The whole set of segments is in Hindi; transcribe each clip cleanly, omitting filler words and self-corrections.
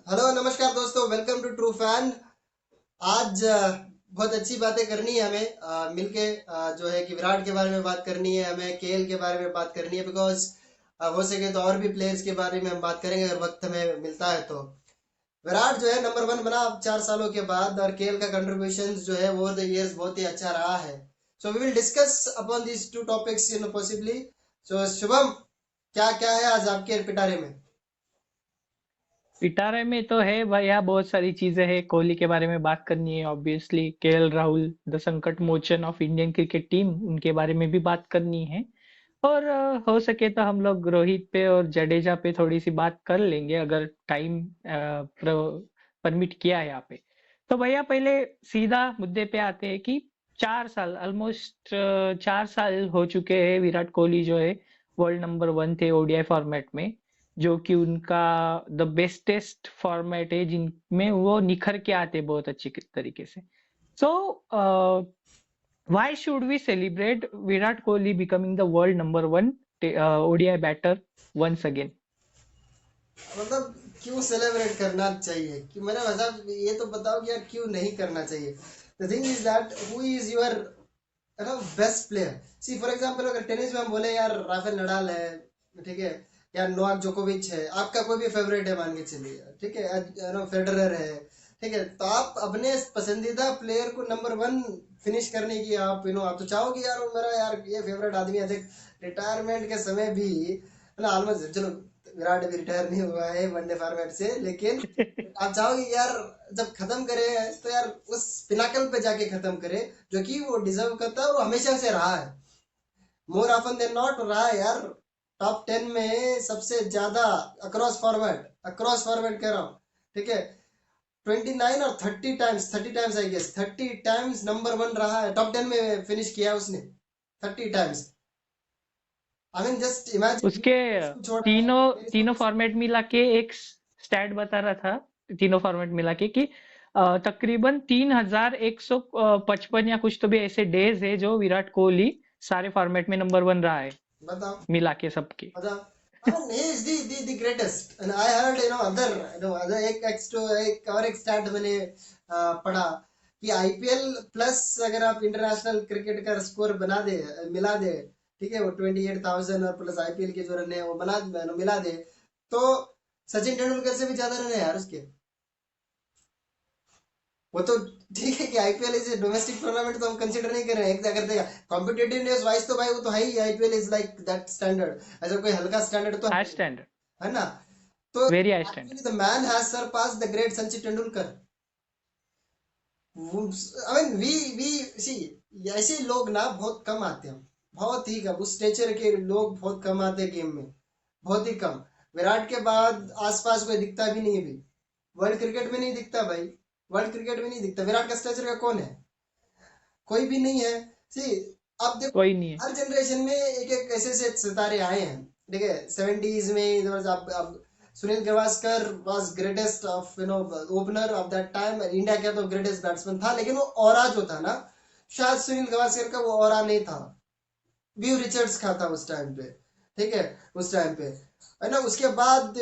हेलो नमस्कार दोस्तों, वेलकम टू ट्रू फैन। आज बहुत अच्छी बातें करनी है हमें मिलके। जो है कि विराट के बारे में बात करनी है, हमें केएल के बारे में बात करनी है, बिकॉज हो सके तो और भी प्लेयर्स के बारे में हम बात करेंगे अगर वक्त हमें मिलता है तो। विराट जो है नंबर वन बना अब 4 सालों के बाद, और केएल का कंट्रीब्यूशन जो है ओवर द इयर्स बहुत ही अच्छा रहा है। So we will discuss upon these two topics in possibly. So Shubham, क्या क्या है आज आपके पिटारे में? पिटारे में तो है भैया, बहुत सारी चीजें हैं। कोहली के बारे में बात करनी है, ऑब्वियसली केएल राहुल द संकट मोचन ऑफ इंडियन क्रिकेट टीम, उनके बारे में भी बात करनी है। और हो सके तो हम लोग रोहित पे और जडेजा पे थोड़ी सी बात कर लेंगे, अगर टाइम परमिट किया है यहाँ पे। तो भैया पहले सीधा मुद्दे पे आते हैं कि 4 साल, ऑलमोस्ट 4 साल हो चुके हैं विराट कोहली जो है वर्ल्ड नंबर 1 थे ओडीआई फॉर्मेट में, जो कि उनका द बेस्टेस्ट फॉर्मेट है जिनमें वो निखर के आते बहुत अच्छी तरीके से। सो why should we celebrate Virat Kohli becoming the world number 1 ODI batter once again? मतलब क्यों सेलिब्रेट करना चाहिए कि मेरा मतलब ये तो बताओ कि यार क्यों नहीं करना चाहिए। The thing is that who is your best player. See for example अगर टेनिस में हम बोले यार राफेल नडाल है, ठीक है, या नोवाक जोकोविच है, आपका कोई भी फेवरेट है मान के चलिए, ठीक है, फेडरर है, ठीक है, तो आप अपने पसंदीदा प्लेयर को नंबर वन फिनिश करने की आप आप तो चाहोगे यार वो मेरा यार ये फेवरेट आदमी है। देख, रिटायरमेंट के समय भी ना ऑलमोस्ट, चलो विराट अभी रिटायर नहीं हुआ है वनडे फॉर्मेट से, लेकिन आप चाहोगे यार जब खत्म करे तो यार उस पिनाकल पे जाके खत्म करे जो कि वो डिजर्व करता है और वो हमेशा से रहा है। मोर ऑफन देन नॉट रहा है यार टॉप 10 में सबसे ज्यादा अक्रॉस फॉरवर्ड कह रहा हूँ, ठीक है। 29 और 30 times, 30 times I guess, 30 times number one रहा है, टॉप 10 में फिनिश किया उसने 30 times. I mean just imagine, उसके छोड़ा है तीनों मेरी तीनों समझ। फॉर्मेट मिला के एक स्टैट बता रहा था, तीनों फॉर्मेट मिला के कि तकरीबन 3155 या कुछ तो भी ऐसे डेज है जो विराट कोहली सारे फॉर्मेट में नंबर 1 रहा है, बताओ मिला के सबके। मतलब, I mean, he is the greatest. And I heard, other एक और एक स्टैट मैंने पढ़ा कि आईपीएल प्लस अगर आप इंटरनेशनल क्रिकेट का स्कोर बना दे, मिला दे, ठीक है, वो 28,000 और प्लस आईपीएल के जो रन है वो मिला दे, तो सचिन तेंदुलकर से भी ज्यादा रन है यार उसके। वो तो ठीक है कि आईपीएल इज डोमेस्टिक टूर्नामेंट, तो हम कंसीडर नहीं कर रहे हैं, अगर देखा कॉम्पिटेटिवनेस वाइज तो भाई वो तो है ही, IPL is like that standard, ऐसा कोई हल्का स्टैंडर्ड तो हाई है नहीं, स्टैंडर्ड, है ना। तो very high actually standard. The man has surpassed the great Sachin Tendulkar. I mean we see, ऐसे लोग ना बहुत कम आते हैं, बहुत ही कम, उस स्टेचर के लोग बहुत कम आते हैं गेम में, बहुत ही कम। विराट के बाद आसपास कोई दिखता भी नहीं अभी, वर्ल्ड क्रिकेट में नहीं दिखता भाई, वर्ल्ड क्रिकेट में नहीं दिखता। विराट का स्टेचर का कौन है? कोई भी नहीं है। सी, अब देखो, कोई नहीं है। हर जनरेशन में एक एक ऐसे ऐसे सितारे आए हैं, ठीक है। 70s में अब Sunil Gavaskar was greatest of opener of that time, India का तो ग्रेटेस्ट बैट्समैन था, लेकिन वो ऑरा जो था ना, शायद सुनील गावस्कर का वो ऑरा नहीं था, व्यू रिचर्ड्स का था उस टाइम पे, ठीक है, उस टाइम पे, है ना। उसके बाद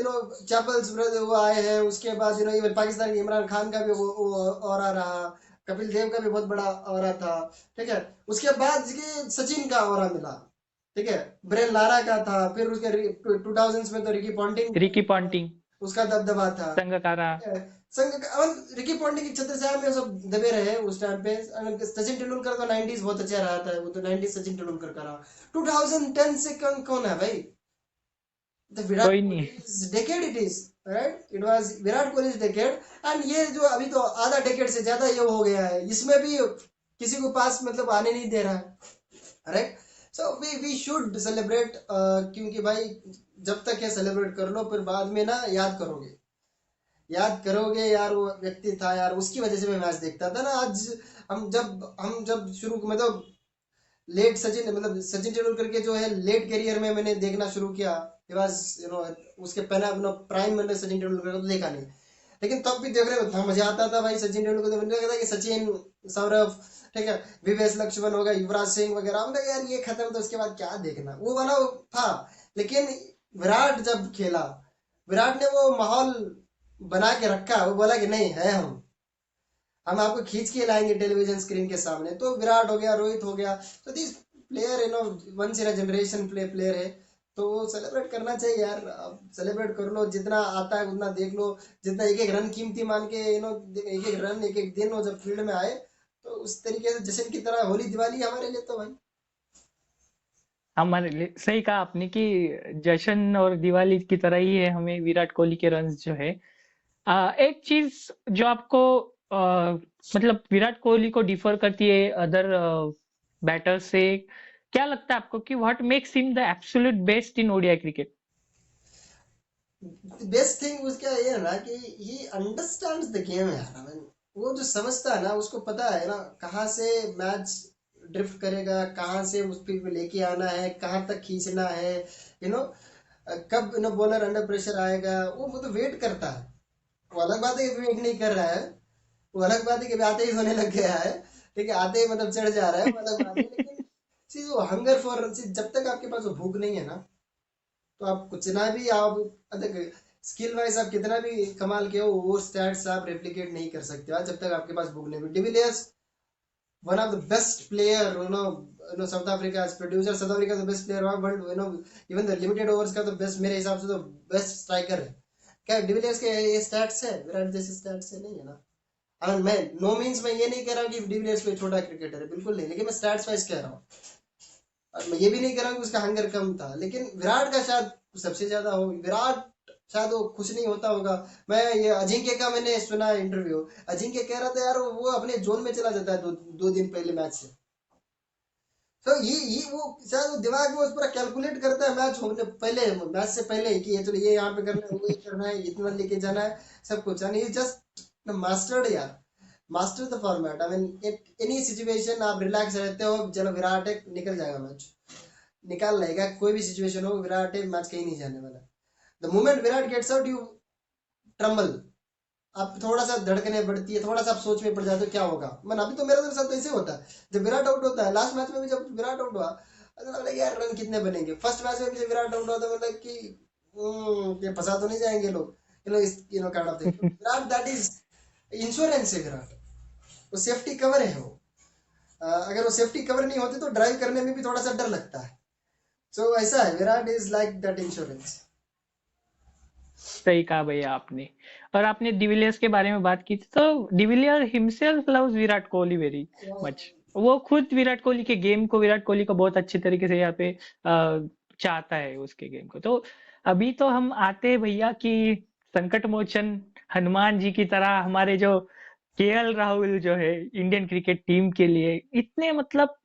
चैपल्स ब्रदर वो आए हैं, उसके बाद इवन पाकिस्तान के इमरान खान का भी वो ऑरा रहा, कपिल देव का भी बहुत बड़ा ऑरा था, ठीक है। उसके बाद सचिन का ऑरा मिला, ठीक है, ब्रेन लारा का था, फिर उसके 2000s में तो रिकी पॉन्टिंग रिकी पॉन्टिंग, उसका दबदबा था, संगकारा। ठीक है। रिकी पॉन्टिंग की छत्र छाया में सब दबे रहे उस टाइम पे। सचिन तेंदुलकर तो 90s बहुत अच्छा रहा था, वो तो 90s सचिन तेंदुलकर का रहा। 2010 से कौन है भाई? द विराट कोई नहीं है। Kohli decade it is, right, it was Virat Kohli decade. And ये जो अभी तो आधा डेकेड से ज्यादा ये हो गया है, इसमें भी किसी को पास मतलब आने नहीं दे रहा है, right. So we should celebrate, क्योंकि भाई जब तक ये सेलिब्रेट कर लो फिर बाद में ना याद करोगे यार वो व्यक्ति था यार, उसकी वजह से मैं मैच देखता था ना। आज हम जब शुरू में तो लेट सचिन, मतलब सचिन तेंदुलकर के जो है लेट करियर में मैंने देखना शुरू किया, उसके पहले अपना प्राइम मैंने सचिन तेंदुलकर को तो देखा नहीं, लेकिन तब भी देख रहे हो मजा आता था भाई। सचिन तेंदुलकर तो मैंने देखा था कि सचिन, सौरभ, ठीक है, विवेश लक्ष्मण हो गया, युवराज सिंह वगैरह, हमने कहा यार ये खत्म तो उसके बाद क्या देखना, वो वाला था। लेकिन विराट जब खेला, विराट ने वो माहौल बना के रखा, वो बोला कि नहीं है, हम आपको खींच के लाएंगे टेलीविजन स्क्रीन के सामने। तो विराट हो गया, रोहित हो गया, तो this player once in a generation player है, तो वो सेलिब्रेट करना चाहिए यार। अब सेलिब्रेट कर लो, जितना आता है उतना देख लो, जितना एक एक रन कीमती मान के एक एक रन एक एक दिन वो जब फील्ड में आए, तो उस तरीके से जश्न की तरह होली दिवाली हमारे लिए तो भाई। हमारे लिए सही कहा आपने कि जश्न और दिवाली की तरह ही है हमें विराट कोहली के रन्स जो है। एक चीज जो आपको मतलब विराट कोहली को डिफर करती है अदर बैटर्स से, क्या लगता है आपको कि what makes him the absolute best in ODI cricket? Best thing उसका ये है ना कि ही अंडरस्टैंड्स द गेम यार। I mean, वो जो समझता है ना, उसको पता है ना कहाँ से मैच ड्रिफ्ट करेगा, कहाँ से उस पे लेके आना है, कहाँ तक खींचना है, यू नो कब बॉलर अंडर प्रेशर आएगा, वो तो वेट करता है। वो अलग बात है कि वेट नहीं कर रहा है, वो अलग बात है कि आते ही सोने लग गया है, ठीक है, आते ही मतलब चढ़ जा रहा है, वो अलग बात है। लेकिन सी वो हंगर फॉर, जब तक आपके पास वो भूख नहीं है ना, तो आप कुछ ना भी आप स्किल वाइज आप कितना भी कमाल के हो, वो स्टैट्स आप रेप्लिकेट नहीं कर सकते हो जब तक आपके पास भूख नहीं। De Villiers one of the best player, south Africa producer, south Africa the best player of world, even the limited overs का तो बेस्ट, मेरे हिसाब से तो बेस्ट स्ट्राइकर है। क्या डिविलियर्स के ये स्टैट्स है? विराट जैसे स्टैट्स है नहीं है ना। अगर मैं नो मीन्स मैं ये नहीं कह रहा हूँ कि डिविलियर्स कोई छोटा क्रिकेटर है, बिल्कुल नहीं, लेकिन मैं स्टैट्स वाइज कह रहा हूँ। और मैं ये भी नहीं कह रहा हूँ कि उसका हंगर कम था, लेकिन विराट का शायद सबसे ज्यादा हो। विराट शायद वो खुश नहीं होता होगा। मैं ये अजिंक्य का मैंने सुना इंटरव्यू, अजिंक्य कह रहा था यार वो अपने जोन में चला जाता है दो दिन पहले मैच से। तो ये वो शायद वो दिमाग में उस पूरा कैलकुलेट करता है मैच होने पहले, मैच से पहले ही कि ये चलो ये यहाँ पे करना है, वो ये करना है, इतना लेके जाना है, सब कुछ। यानी ये जस्ट मास्टर्ड यार, master the format. I mean any situation आप रिलैक्स रहते हो, चलो विराट है निकल जाएगा मैच, निकाल लेगा, कोई भी सिचुएशन हो विराट है, मैच कहीं नहीं जाने वाला। The moment Virat gets out you tremble, आप थोड़ा सा धड़कने बढ़ती है, थोड़ा सा आप सोच में पड़ जाते हो क्या होगा। मन अभी तो मेरे साथ ऐसे होता है, जब विराट आउट होता है लास्ट मैच में भी, जब विराट आउट हुआ तो यार रन कितने बनेंगे। फर्स्ट मैच में भी जब विराट आउट हुआ तो मतलब कि ये फंसा तो नहीं जाएंगे लोग, kind of thing. Virat that is insurance है विराट, वो सेफ्टी कवर है वो। अगर वो सेफ्टी कवर नहीं होते तो ड्राइव करने में भी थोड़ा सा डर लगता है। सो ऐसा है, Virat is like that insurance. सही कहा भैया आपने। और आपने डिविलियर्स के बारे में बात की थी, तो de Villiers himself loves Virat Kohli very much. वो खुद विराट कोहली के गेम को, विराट कोहली को बहुत अच्छे तरीके से यहाँ पे चाहता है उसके गेम को। तो अभी तो हम आते हैं भैया कि संकट मोचन हनुमान जी की तरह हमारे जो केएल राहुल जो है इंडियन क्रिकेट टीम के लिए इतने मतलब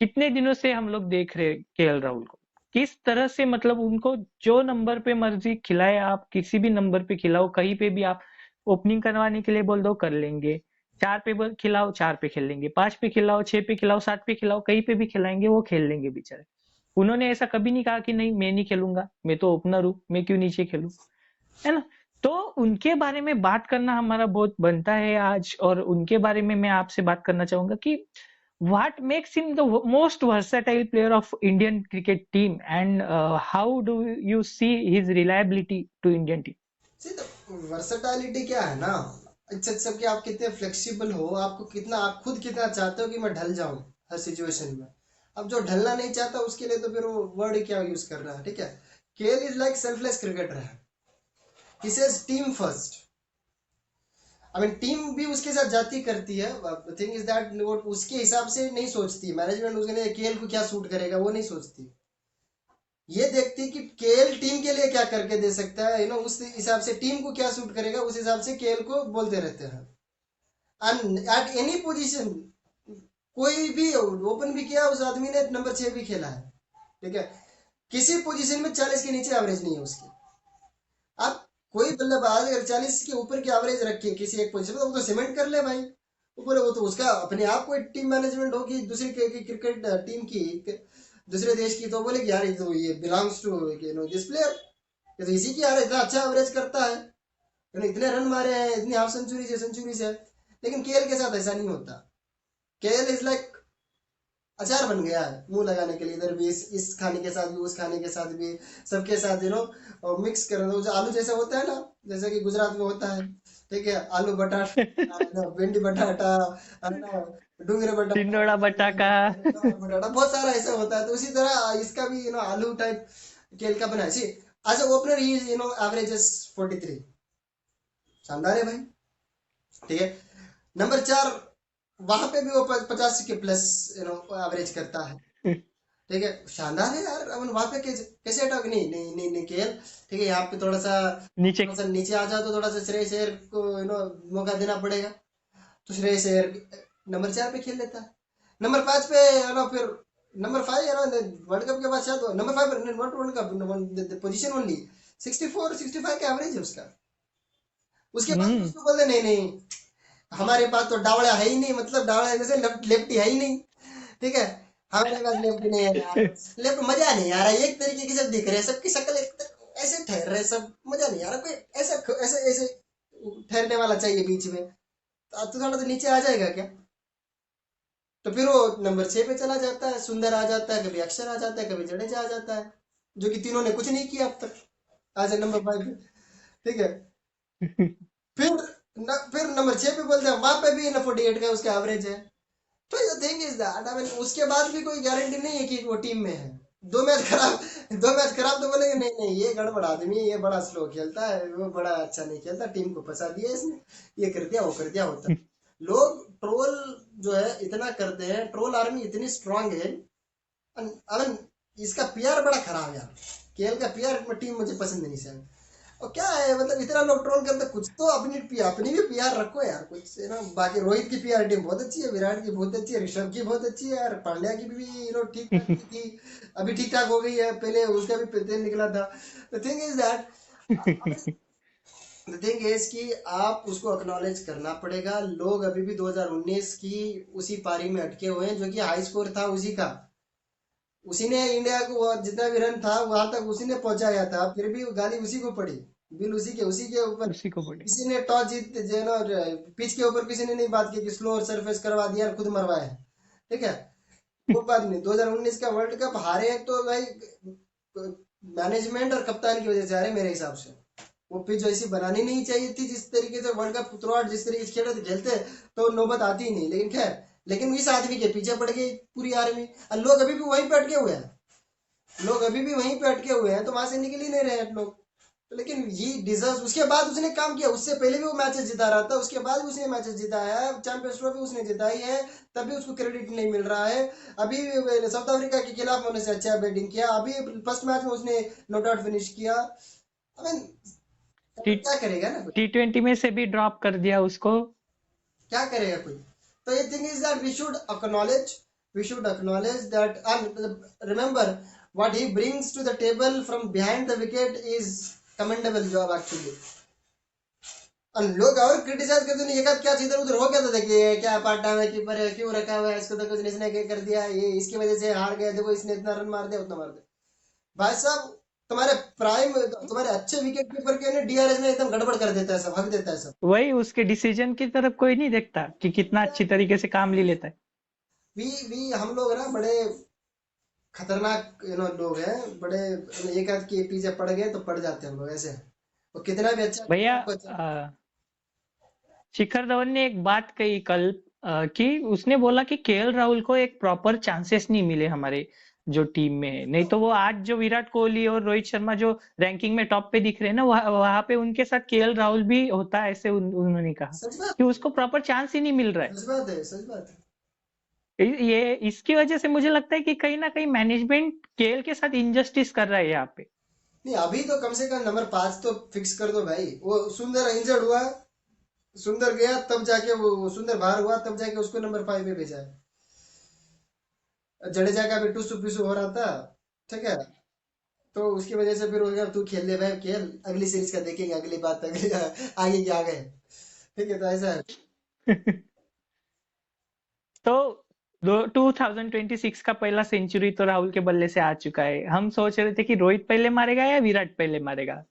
कितने दिनों से हम लोग देख रहे हैं केएल राहुल को, किस तरह से मतलब उनको जो नंबर पे मर्जी खिलाए, आप किसी भी नंबर पे खिलाओ, कहीं पे भी आप ओपनिंग करवाने के लिए बोल दो कर लेंगे। चार पे खिलाओ, चार पे खेल लेंगे, पांच पे खिलाओ, छह पे खिलाओ, सात पे खिलाओ, कहीं पे भी खिलाएंगे वो खेल लेंगे बेचारे। उन्होंने ऐसा कभी नहीं कहा कि नहीं मैं नहीं खेलूंगा, मैं तो ओपनर हूँ, मैं क्यों नीचे खेलूं, है ना। तो उनके बारे में बात करना हमारा बहुत बनता है आज, और उनके बारे में मैं आपसे बात करना चाहूंगा कि what makes him the most versatile player of Indian cricket team, and how do you see his reliability to Indian team? See, तो वर्सेटैलिटी क्या है ना, अच्छा अच्छा कि आप कितने फ्लेक्सिबल हो, आपको कितना, आप खुद कितना चाहते हो कि मैं ढल जाऊं हर सिचुएशन में। अब जो ढलना नहीं चाहता उसके लिए तो फिर वो वर्ड क्या यूज कर रहा है, ठीक है। KL is like selfless cricketer है, he says team first. I mean team भी उसके साथ जाती करती है, थिंग इज दैट वो उसके हिसाब से नहीं सोचती मैनेजमेंट, उसके लिए केएल को क्या सूट करेगा वो नहीं सोचती। ये देखती कि केएल टीम के लिए क्या करके दे सकता है, उस हिसाब से टीम को क्या सूट करेगा, उस हिसाब से केएल को बोलते रहते हैं। एंड एट एनी पोजीशन, कोई भी ओपन भी किया उस आदमी ने, नंबर 6 भी खेला है, ठीक है। किसी पोजीशन में 40 के नीचे एवरेज नहीं है उसकी। आप कोई बल्लेबाज अगर 40 के ऊपर की एवरेज रखे किसी एक पोजीशन में, तो वो तो सीमेंट कर ले भाई। ऊपर वो तो उसका अपने आप को टीम मैनेजमेंट होगी दूसरी क्रिकेट टीम की, दूसरे देश की, तो बोले कि यार ये बिलोंग्स टू दिस प्लेयर, ये तो इसी की यार इतना अच्छा एवरेज करता है, इतने रन मारे हैं, इतनी हाफ सेंचुरी से। लेकिन केएल के साथ ऐसा नहीं होता। केएल इज लाइक अचार बन गया है मुंह लगाने के लिए, इधर भी इस खाने के साथ भी, उस खाने के साथ भी, सबके साथ मिक्स कर दो। जो आलू जैसे होता है ना, जैसे कि गुजरात में होता है, ठीक है, आलू बटाटा है ना, भिंडी बटाटा है ना, डूंगरे बटाटा, टिंडोड़ा बटाका। बटाटा, बहुत सारा ऐसा होता है। तो उसी तरह इसका भी आलू टाइप केल का बना है। See as a opener he is averages 43, शानदार है भाई, ठीक है। नंबर 4, वहां पे भी वो 50 के प्लस एवरेज करता है, ठीक है, शानदार है यार। अपन वहां पे कैसे हटाओगे? नहीं नहीं नहीं नहीं केएल, ठीक है, यहाँ पे नीचे। थोड़ा सा नीचे आ जाओ, तो थोड़ा सा श्रेयस अय्यर को मौका देना पड़ेगा। तो श्रेयस अय्यर नंबर 4 पे खेल लेता है। नंबर 5 पे फिर नंबर 5 वर्ल्ड कप के बाद शायद number 5 not world cup position only 64-65 का एवरेज है उसका। उसके बाद हम्म। उसको बोलते नहीं नहीं, हमारे पास तो डावड़ा है ही नहीं, मतलब डावड़ा जैसे लेफ्टी है ही नहीं, ठीक है, हमारे पास लेफ्टी नहीं है यार। लेफ्ट मजा नहीं आ रहा, एक तरीके की सब दिख रहे हैं, सबकी शक्ल ऐसे ठहर रहे सब, मजा नहीं आ रहा। कोई ऐसा ऐसे ऐसे ठहरने वाला चाहिए बीच में। तो थोड़ा तो नीचे आ जाएगा क्या? तो फिर वो नंबर 6 पे चला जाता है, सुंदर आ जाता है, कभी अक्षर आ जाता है, कभी जडेजा आ जाता है, जो कि तीनों ने कुछ नहीं किया अब तक, आज नंबर 5 पे, ठीक है। फिर फिर नंबर 6 पे बोलते हैं, वहां पे भी ना 48 का उसका एवरेज है। तो the thing is that, I mean, उसके बाद भी कोई गारंटी नहीं है कि वो टीम में है। 2 मैच खराब, 2 मैच खराब तो बोलेंगे नहीं नहीं ये गड़बड़ आदमी है, ये बड़ा स्लो खेलता है, वो बड़ा अच्छा नहीं खेलता, टीम को फंसा दिया इसने, ये कर दिया वो कर दिया, होता है। लोग ट्रोल जो है इतना करते हैं, ट्रोल आर्मी इतनी स्ट्रांग है। आई मीन, इसका पीआर बड़ा खराब है यार, केएल का पीआर टीम मुझे पसंद नहीं सर। और क्या है, मतलब इतना लोग ट्रोल करते, कुछ तो अपनी भी पीआर रखो यार, कुछ है ना। बाकी रोहित की पीआर टीम बहुत अच्छी है, विराट की बहुत अच्छी है, ऋषभ की बहुत अच्छी है यार, पांड्या की भी ठीक ठाक की थी, अभी ठीक ठाक हो गई है, पहले उसका भी तेल निकला था। The thing is that, the thing is कि आप उसको अक्नॉलेज करना पड़ेगा। लोग अभी भी 2019 की उसी पारी में अटके हुए हैं, जो कि हाई स्कोर था उसी का, उसी ने इंडिया को जितना भी रन था वहां तक उसी ने पहुंचाया था, फिर भी गाली उसी को पड़ी, बिल उसी के ऊपर। उसी को बोले। किसी ने टॉस जीत जो है ना, पिच के ऊपर किसी ने नहीं बात की कि स्लो सरफेस करवा दिया और खुद मरवाया है, ठीक है। वो बात नहीं, 2019 का वर्ल्ड कप हारे हैं तो भाई मैनेजमेंट और कप्तान की वजह से हारे मेरे हिसाब से। वो पिच ऐसी बनानी नहीं चाहिए थी, जिस तरीके से वर्ल्ड कप थ्रू आउट जिस तरीके से खेलते तो नौबत आती ही नहीं, लेकिन खैर, लेकिन इस आदमी के पीछे पड़ गई पूरी आर्मी, और लोग अभी भी वहीं पे अटके हुए हैं, लोग अभी भी वहीं पे अटके हुए हैं, तो वहां से निकल ही नहीं रहे हैं लोग। तो लेकिन ये डिजर्व, उसके बाद उसने काम किया, उससे पहले भी वो मैचेस जिता रहा था, उसके बाद भी उसने मैचेस जिताया है, चैंपियंस ट्रॉफी उसने जिताई है, तब भी उसको क्रेडिट नहीं मिल रहा है। अभी साउथ अफ्रीका के खिलाफ उन्होंने से अच्छा बैटिंग किया, अभी फर्स्ट मैच में उसने नॉट आउट फिनिश किया। आई मीन, टी क्या करेगा ना कोई, T20 में से भी ड्रॉप कर दिया उसको। क्या करेगा कोई? तो ये thing is that we should acknowledge that, and remember what he brings to the table from behind the wicket is commendable job actually। और लोग और क्रिटिसाइज करते नहीं, एक क्या इधर उधर हो गया था, देखिए क्या पार्ट टाइम है, कीपर है, क्यों रखा हुआ है इसको, तो कुछ इसने क्या कर दिया, ये इसकी वजह से हार गया, देखो इसने इतना रन मार दिया, उतना मार दिया। भाई साहब, तुम्हारे प्राइम, तुम्हारे अच्छे विकेट कीपर के डीआरएस में एकदम गड़बड़ कर देता है सब, हक देता है सब। वही उसके डिसीजन की तरफ कोई नहीं देखता कि कितना अच्छी तरीके से काम ले लेता है। वी हम लोग ना बड़े खतरनाक लोग हैं, बड़े एक आध के पीछे पड़ गए तो पड़ जाते हैं हम लोग ऐसे। वो कितना भी अच्छा भैया, आपको अच्छा, शिखर धवन ने एक बात कही कल, कि उसने बोला कि केएल राहुल को एक प्रॉपर चांसेस नहीं मिले हमारे जो टीम में है। नहीं तो वो आज जो विराट कोहली और रोहित शर्मा जो रैंकिंग में टॉप पे दिख रहे हैं ना, वहां पे उनके साथ केएल राहुल भी होता है, ऐसे उन्होंने कहा सच बात कि है, उसको प्रॉपर चांस ही नहीं मिल रहा है। सच बात है, सच बात है। ये इसकी वजह से मुझे लगता है कि कहीं ना कहीं मैनेजमेंट केएल के साथ इनजस्टिस कर रहा है यहाँ पे। नहीं, अभी तो कम से कम नंबर 5 तो फिक्स कर दो भाई। वो सुंदर इंजर्ड हुआ, सुंदर गया तब जाके, वो सुंदर बाहर हुआ तब जाके उसको नंबर 5 पे भेजा है। जडेजा का भी टुसु पिसु हो रहा था, ठीक है, तो उसकी वजह से फिर हो गया, तू खेल ले भाई, खेल, अगली सीरीज का देखेंगे, अगली बात अगली आगे की आगे, ठीक है, तो ऐसा है। तो 2026 का पहला सेंचुरी तो राहुल के बल्ले से आ चुका है। हम सोच रहे थे कि रोहित पहले मारेगा या विराट पहले मारेगा,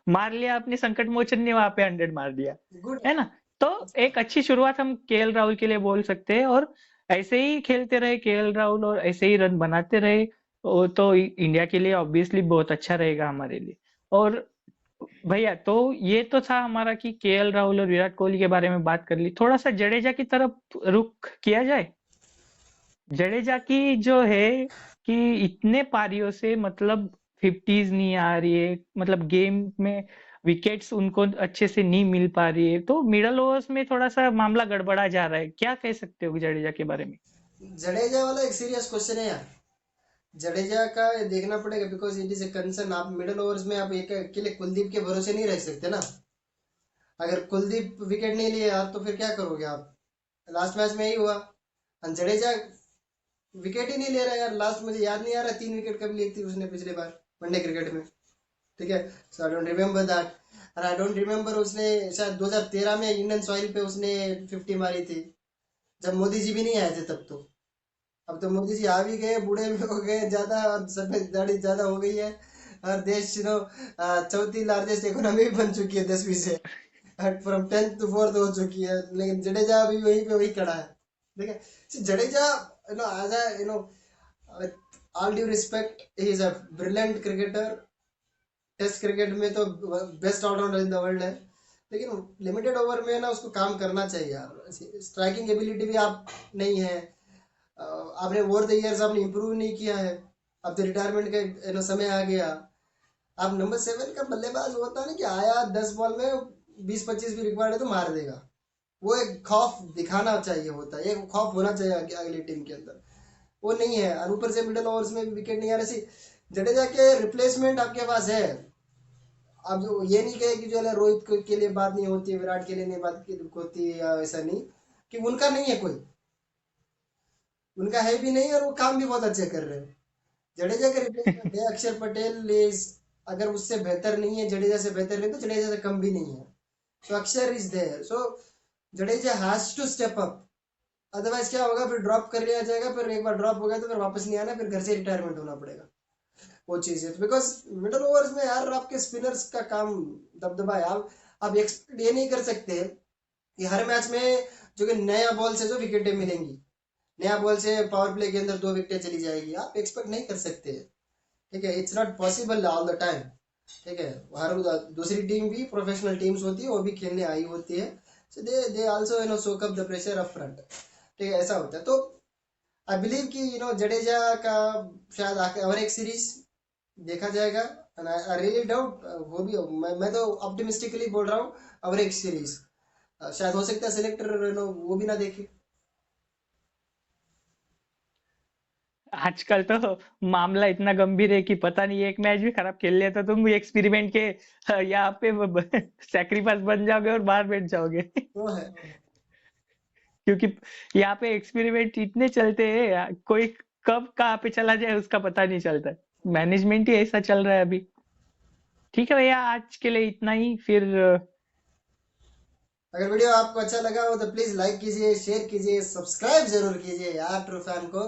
मार लिया अपने संकट मोचन ने, वहां पे 100 मार दिया, गुड। है ना। तो एक अच्छी शुरुआत हम केएल राहुल के लिए बोल सकते हैं। और ऐसे ही खेलते रहे केएल राहुल और ऐसे ही रन बनाते रहे, वो तो इंडिया के लिए ऑब्वियसली बहुत अच्छा रहेगा हमारे लिए। और भैया तो ये तो था हमारा कि केएल राहुल और विराट कोहली के बारे में बात कर ली, थोड़ा सा जडेजा की तरफ रुख किया जाए। जडेजा की जो है कि इतने पारियों से मतलब फिफ्टीज नहीं आ रही है, मतलब गेम में विकेट्स उनको अच्छे से नहीं मिल पा रही है, तो मिडल ओवर्स में थोड़ा सा मामला गड़बड़ा जा रहा है। क्या कह सकते हो जडेजा के बारे में? जडेजा वाला एक सीरियस क्वेश्चन है यार। जडेजा का देखना पड़ेगा because it is a concern. आप मिडिल ओवर्स में आप एक अकेले कुलदीप के भरोसे नहीं रह सकते ना। अगर कुलदीप विकेट नहीं लिए आप तो फिर क्या करोगे आप? लास्ट मैच में यही हुआ। और जडेजा विकेट ही नहीं ले रहा यार। लास्ट मुझे याद नहीं आ रहा 3 विकेट कब ली थी उसने पिछले बार वनडे क्रिकेट में। ठीक है, सो आई डोंट रिमेम्बर दैट। और आई डोंट रिमेम्बर उसने शायद 2013 में इंडियन सॉइल पे उसने 50 मारी थी, जब मोदी जी भी नहीं आए थे तब तो। अब तो मोदी जी आ भी गए, बूढ़े भी हो गए ज्यादा, और सफेद दाढ़ी ज्यादा हो गई है। और देश चौथी लार्जेस्ट इकोनॉमी भी बन चुकी है 10वीं से। फ्रॉम 10th to 4th हो चुकी है, लेकिन जडेजा अभी वहीं पे वही खड़ा है। ठीक है। So, Jadeja as a all due respect, he is a brilliant cricketer. Test cricket में तो best allrounder in the world है। लेकिन लिमिटेड ओवर में ना उसको काम करना चाहिए यार। स्ट्राइकिंग एबिलिटी भी आप नहीं है। आपने ओवर द इयर्स आपने इम्प्रूव नहीं किया है। अब तो रिटायरमेंट का समय आ गया। आप नंबर 7 का बल्लेबाज होता ना कि आया 10 बॉल में 20-25 भी रिक्वायर्ड है तो मार देगा। वो एक खौफ दिखाना चाहिए होता है, एक खौफ होना चाहिए अगली टीम के अंदर। वो नहीं है, और ऊपर से मिडिल ओवर्स में भी विकेट नहीं आ रही। जडेजा के रिप्लेसमेंट आपके पास है। अब जो ये नहीं कहे कि जो है रोहित के लिए बात नहीं होती, विराट के लिए नहीं बात होती, या ऐसा नहीं कि उनका नहीं है कोई। उनका है भी नहीं और वो काम भी बहुत अच्छे कर रहे हैं। जडेजा के रिप्लेसमेंट है अक्षर पटेल इज, अगर उससे बेहतर नहीं है, जडेजा से बेहतर नहीं तो जडेजा से कम भी नहीं है। So Axar is there, so Jadeja has to step up. Otherwise क्या होगा, फिर ड्रॉप कर लिया जाएगा, फिर एक बार ड्रॉप हो गया तो फिर वापस नहीं आना, फिर घर से रिटायरमेंट होना पड़ेगा। वो चीज है बिकॉज मिडल ओवर्स में यार आपके स्पिनर्स का काम दबदबा है। आप एक्सपेक्ट ये नहीं कर सकते कि हर मैच में जो कि नया बॉल से जो विकेटें मिलेंगी, नया बॉल से पावर प्ले के अंदर 2 विकेटें चली जाएगी, आप एक्सपेक्ट नहीं कर सकते। ठीक है, it's not possible all the time. ठीक है, हर दूसरी टीम भी प्रोफेशनल टीम्स होती है, वो भी खेलने आई होती है। So they also soak up the pressure up front. ठीक है, ऐसा होता है। तो आई बिलीव कि जडेजा का शायद आके और एक सीरीज देखा जाएगा। एंड आई रियली डाउट वो भी मैं तो ऑप्टिमिस्टिकली बोल रहा हूँ। और एक सीरीज शायद हो सकता है सिलेक्टर वो भी ना देखे। आजकल तो मामला इतना गंभीर है कि पता नहीं, एक मैच भी खराब खेल लिया तो तुम एक्सपेरिमेंट के यहाँ पे सैक्रिफाइस बन जाओगे और बाहर बैठ जाओगे। वो है। क्योंकि यहाँ पे एक्सपेरिमेंट इतने चलते हैं, कोई कब कहाँ पे चला जाए उसका पता नहीं चलता। मैनेजमेंट ही ऐसा चल रहा है अभी। ठीक है भैया, आज के लिए इतना ही फिर। अगर वीडियो आपको अच्छा लगा हो तो प्लीज लाइक कीजिए, शेयर कीजिए, सब्सक्राइब जरूर कीजिए यार ट्रू फैन को।